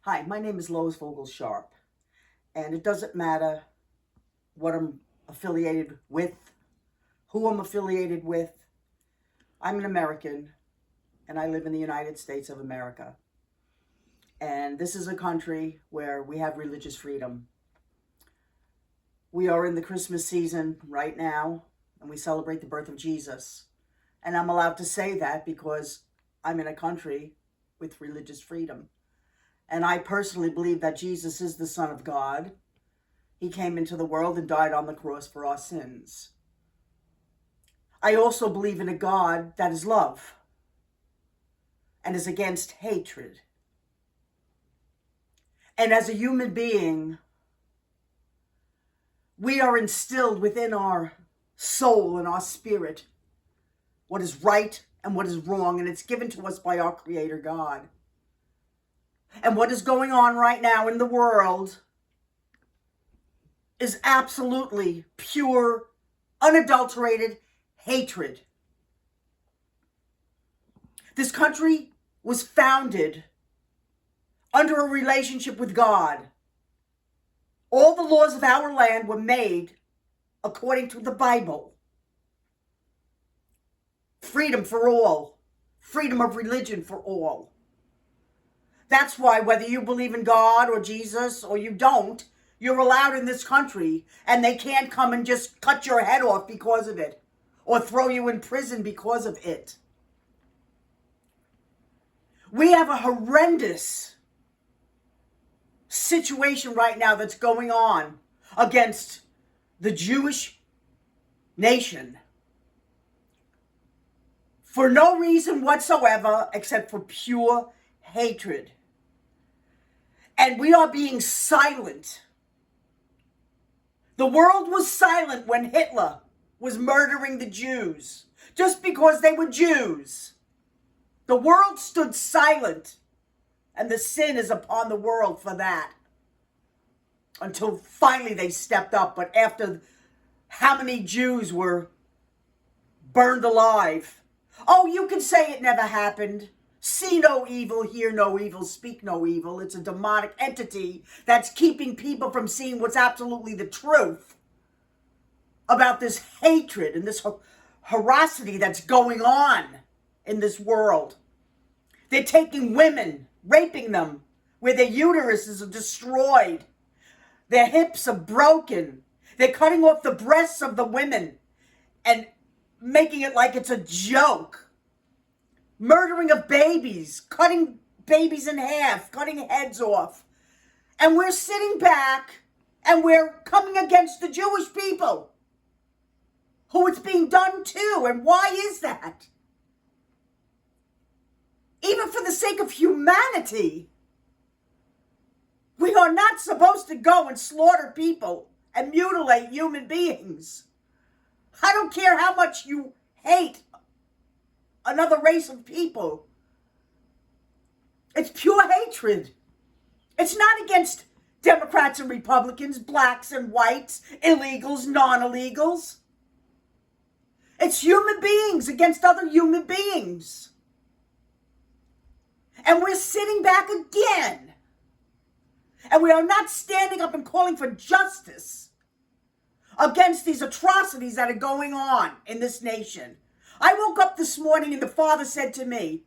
Hi, my name is Lois Vogel-Sharp, and it doesn't matter what I'm affiliated with, who I'm affiliated with. I'm an American, and I live in the United States of America. And this is a country where we have religious freedom. We are in the Christmas season right now, and we celebrate the birth of Jesus. And I'm allowed to say that because I'm in a country with religious freedom. And I personally believe that Jesus is the Son of God. He came into the world and died on the cross for our sins. I also believe in a God that is love and is against hatred. And as a human being, we are instilled within our soul and our spirit what is right and what is wrong, and it's given to us by our Creator God. And what is going on right now in the world is absolutely pure, unadulterated hatred. This country was founded under a relationship with God. All the laws of our land were made according to the Bible. Freedom for all. Freedom of religion for all. That's why whether you believe in God or Jesus or you don't, you're allowed in this country, and they can't come and just cut your head off because of it or throw you in prison because of it. We have a horrendous situation right now that's going on against the Jewish nation for no reason whatsoever except for pure hatred. And we are being silent. The world was silent when Hitler was murdering the Jews just because they were Jews. The world stood silent, and the sin is upon the world for that. Until finally they stepped up. But after how many Jews were burned alive? Oh, you can say it never happened. See no evil, hear no evil, speak no evil. It's a demonic entity that's keeping people from seeing what's absolutely the truth about this hatred and this ferocity that's going on in this world. They're taking women, raping them, where their uteruses are destroyed. Their hips are broken. They're cutting off the breasts of the women and making it like it's a joke. Murdering of babies, cutting babies in half, cutting heads off. And we're sitting back and we're coming against the Jewish people who it's being done to. And why is that? Even for the sake of humanity, we are not supposed to go and slaughter people and mutilate human beings. I don't care how much you hate another race of people. It's pure hatred. It's not against Democrats and Republicans, blacks and whites, illegals, non-illegals. It's human beings against other human beings. And we're sitting back again. And we are not standing up and calling for justice against these atrocities that are going on in this nation. I woke up this morning and the Father said to me,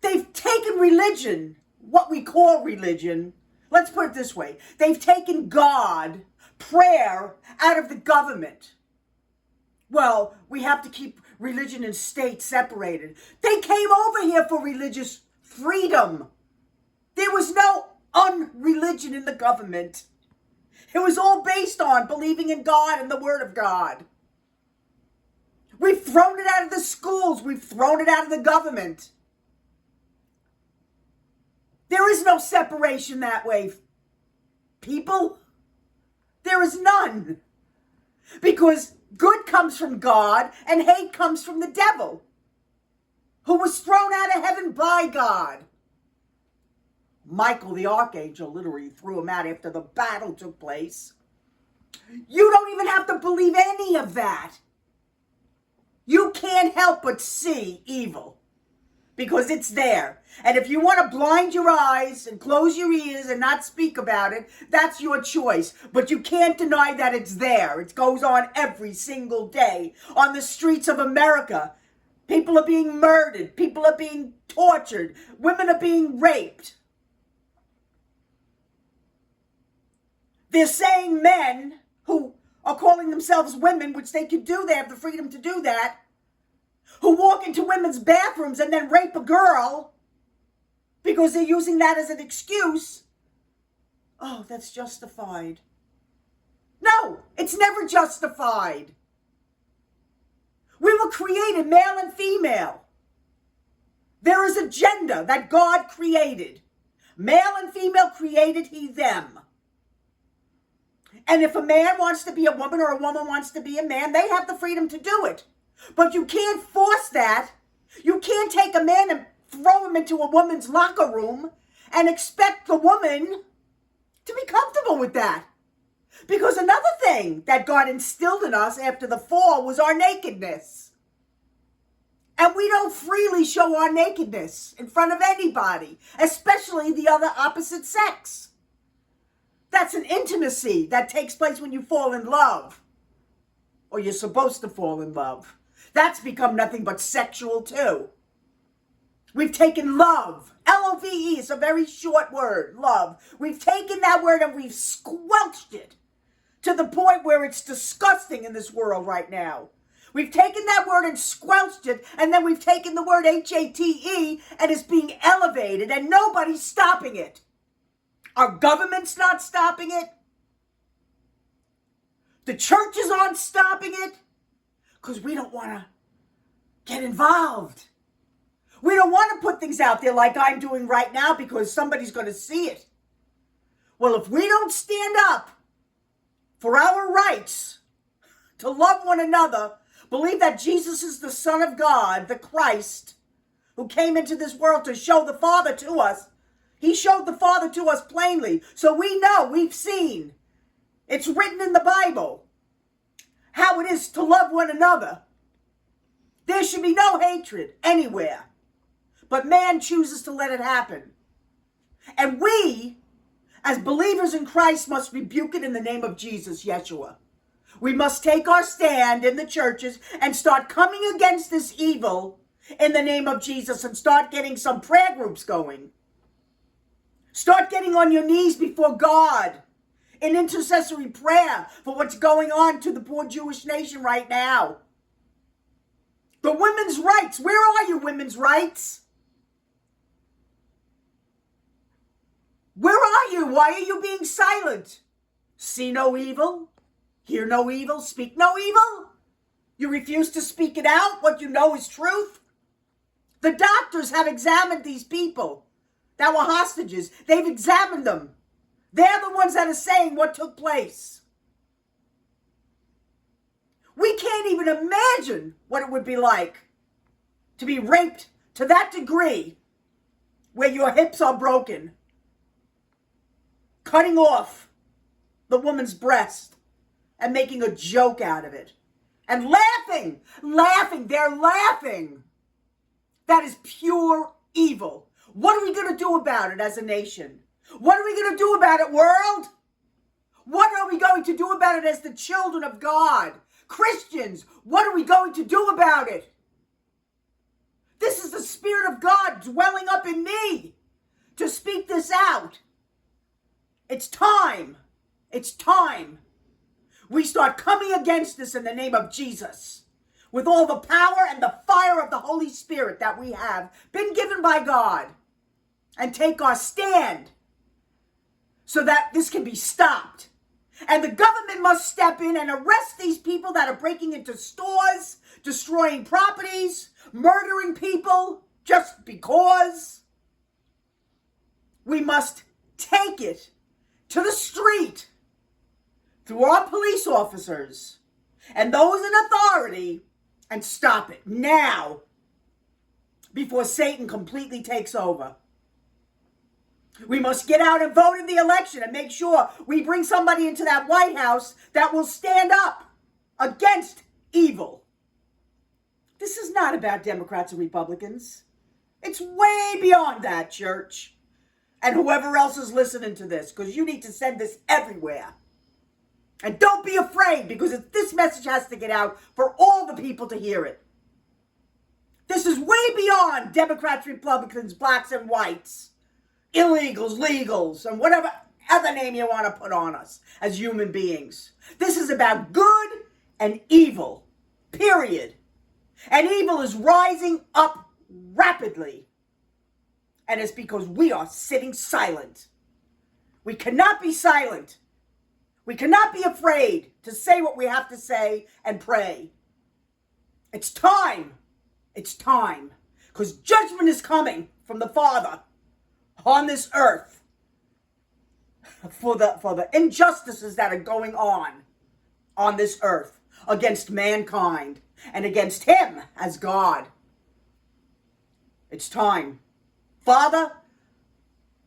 they've taken religion, what we call religion, let's put it this way, they've taken God, prayer, out of the government. Well, we have to keep religion and state separated. They came over here for religious freedom. There was no unreligion in the government. It was all based on believing in God and the Word of God. We've thrown it out of the schools. We've thrown it out of the government. There is no separation that way, people. There is none. Because good comes from God and hate comes from the devil, who was thrown out of heaven by God. Michael the archangel literally threw him out after the battle took place. You don't even have to believe any of that. You can't help but see evil. because it's there. And if you want to blind your eyes and close your ears and not speak about it, that's your choice. But you can't deny that it's there. It goes on every single day on the streets of America. People are being murdered. People are being tortured. Women are being raped. They're saying men who are calling themselves women, which they can do, they have the freedom to do that, who walk into women's bathrooms and then rape a girl because they're using that as an excuse. Oh, that's justified. No, it's never justified. We were created male and female. There is a gender that God created. Male and female created he them. And if a man wants to be a woman or a woman wants to be a man, they have the freedom to do it. But you can't force that. You can't take a man and throw him into a woman's locker room and expect the woman to be comfortable with that. Because another thing that God instilled in us after the fall was our nakedness. And we don't freely show our nakedness in front of anybody, especially the other opposite sex. That's an intimacy that takes place when you fall in love. Or you're supposed to fall in love. That's become nothing but sexual too. We've taken love. L-O-V-E is a very short word, love. We've taken that word and we've squelched it to the point where it's disgusting in this world right now. We've taken that word and squelched it, and then we've taken the word H-A-T-E and it's being elevated and nobody's stopping it. Our government's not stopping it. The churches aren't stopping it because we don't want to get involved. We don't want to put things out there like I'm doing right now because somebody's going to see it. Well, if we don't stand up for our rights to love one another, believe that Jesus is the Son of God, the Christ, who came into this world to show the Father to us. He showed the Father to us plainly. So we know, we've seen. It's written in the Bible how it is to love one another. There should be no hatred anywhere. But man chooses to let it happen. And we, as believers in Christ, must rebuke it in the name of Jesus, Yeshua. We must take our stand in the churches and start coming against this evil in the name of Jesus and start getting some prayer groups going. Start getting on your knees before God in intercessory prayer for what's going on to the poor Jewish nation right now. The women's rights. Where are you, women's rights? Where are you? Why are you being silent? See no evil, hear no evil, speak no evil? You refuse to speak it out, what you know is truth? The doctors have examined these people that were hostages. They've examined them. They're the ones that are saying what took place. We can't even imagine what it would be like to be raped to that degree where your hips are broken, cutting off the woman's breast and making a joke out of it and laughing. They're laughing. That is pure evil. What are we going to do about it as a nation? What are we going to do about it, world? What are we going to do about it as the children of God? Christians, what are we going to do about it? This is the Spirit of God dwelling up in me to speak this out. It's time. It's time. We start coming against this in the name of Jesus with all the power and the fire of the Holy Spirit that we have been given by God, and take our stand so that this can be stopped. And the government must step in and arrest these people that are breaking into stores, destroying properties, murdering people just because. We must take it to the street through our police officers and those in authority and stop it now before Satan completely takes over. We must get out and vote in the election and make sure we bring somebody into that White House that will stand up against evil. This is not about Democrats and Republicans. It's way beyond that, church. And whoever else is listening to this, because you need to send this everywhere. And don't be afraid, because this message has to get out for all the people to hear it. This is way beyond Democrats, Republicans, blacks and whites, illegals, legals, and whatever other name you want to put on us as human beings. This is about good and evil, period. And evil is rising up rapidly. And it's because we are sitting silent. We cannot be silent. We cannot be afraid to say what we have to say and pray. It's time. It's time. Because judgment is coming from the Father on this earth for the injustices that are going on this earth against mankind and against him as God. It's time. Father,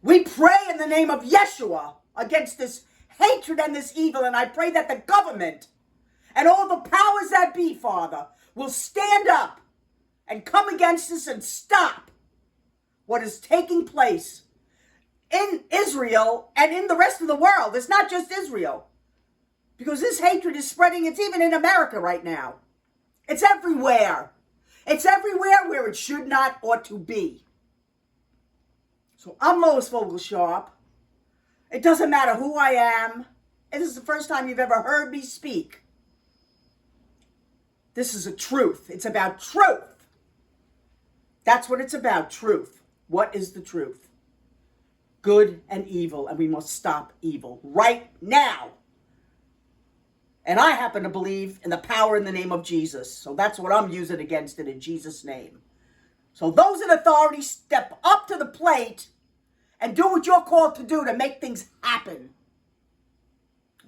we pray in the name of Yeshua against this hatred and this evil, and I pray that the government and all the powers that be, Father, will stand up and come against this and stop what is taking place in Israel and in the rest of the world. It's not just Israel, because this hatred is spreading. It's even in America right now. It's everywhere. It's everywhere where it should not, ought to be. So I'm Lois Vogel-Sharp. It doesn't matter who I am. This is the first time you've ever heard me speak. This is a truth. It's about truth. That's what it's about, truth. What is the truth? Good and evil, and we must stop evil right now. And I happen to believe in the power in the name of Jesus. So that's what I'm using against it in Jesus' name. So those in authority, step up to the plate and do what you're called to do to make things happen.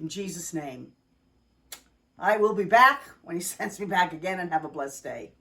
In Jesus' name. I will be back when he sends me back again, and have a blessed day.